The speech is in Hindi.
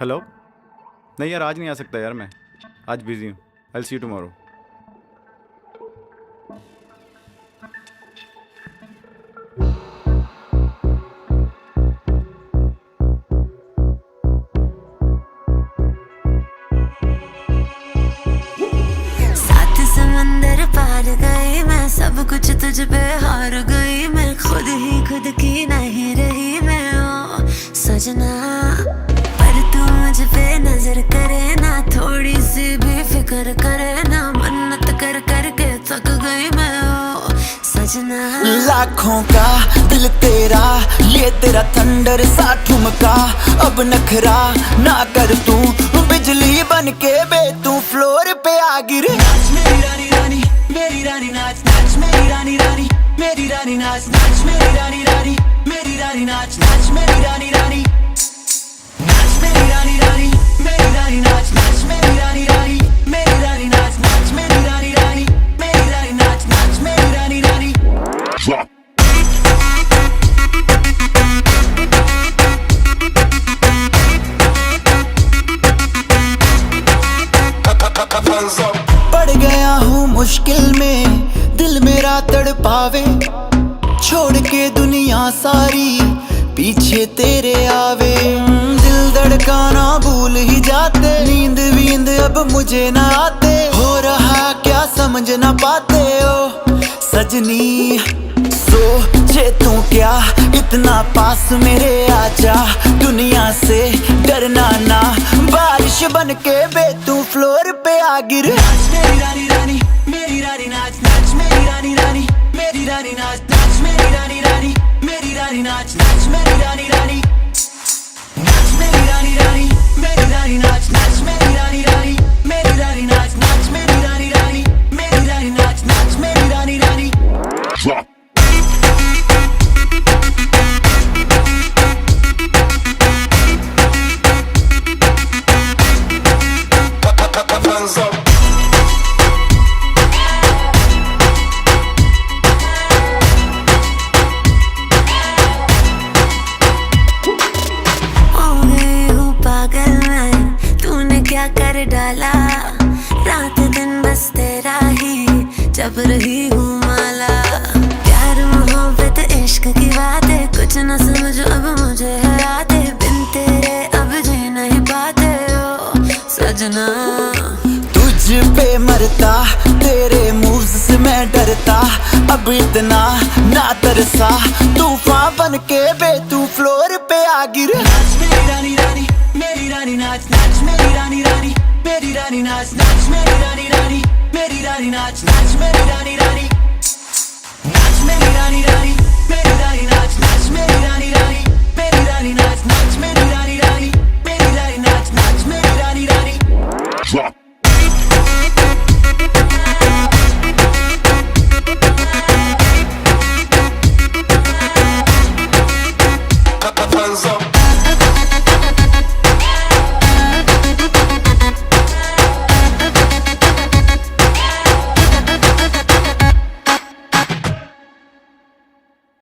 हेलो। नहीं यार, आज नहीं आ सकता यार, मैं आज बिजी हूँ। आई सी यू टुमारो। सात समंदर पार गई मैं, सब कुछ तुझ पे हार गई मैं, खुद ही खुद की नहीं रही मैं ओ सजना। पर तू मुझ पे नजर करे ना, थोड़ी सी भी फिक्र करे ना, मन्नत कर कर के थक गई मैं ओ सजना। लाखों का दिल तेरा, ये तेरा थंडर सा ठुमका, अब नखरा ना कर तू, बिजली बन के बे तू फ्लोर पे आ गिरे। नाच मेरी रानी रानी, मेरी रानी नाच नाच मेरी रानी रानी, मेरी रानी नाच नाच मेरी रानी रानी, मेरी रानी नाच नाच मेरी रानी रानी, नाच मेरी रानी रानी, मेरी रानी नाच नाच मेरी रानी रानी, मेरी रानी नाच नाच मेरी रानी रानी, मेरी रानी नाच नाच मेरी रानी रानी। पड़ गया हूँ मुश्किल में, दिल मेरा तड़पावे, छोड़ के दुनिया सारी पीछे तेरे आवे। दिल धड़काना भूल ही जाते, नींद वींद अब मुझे ना आते, हो रहा क्या समझ ना पाते ओ सजनी। सोचे तू क्या इतना पास मेरे आजा, दुनिया से डरना ना, बारिश बन के बे तू फ्लोर पे आ गिर। नाच मेरी रानी रानी, मेरी रानी नाच नाच मेरी रानी रानी, मेरी रानी नाच नाच मेरी रानी रानी, मेरी रानी नाच नाच मेरी रानी रानी, नाच मेरी रानी रानी, मेरी रानी नाच नाच मेरी रानी रानी, मेरी रानी नाच नाच मेरी रानी रानी, मेरी रानी नाच नाच मेरी रानी रानी। क्या कर डाला, रात दिन बस तेरा ही जब रही हूँ माला। प्यार मोहब्बत इश्क की बातें कुछ न समझो अब मुझे है आते, बिन तेरे अब जी नहीं पाते ओ सजना। तुझ पे मरता, तेरे मूव्स से मैं डरता, अब इतना ना तरसा, तूफान बन के बे तू फ्लोर पे आ गिर। नाच मेरी रानी रानी, मेरी रानी नाच नाच मेरी रानी रानी, मेरी रानी नाच नाच मेरी रानी रानी, मेरी रानी नाच नाच मेरी रानी।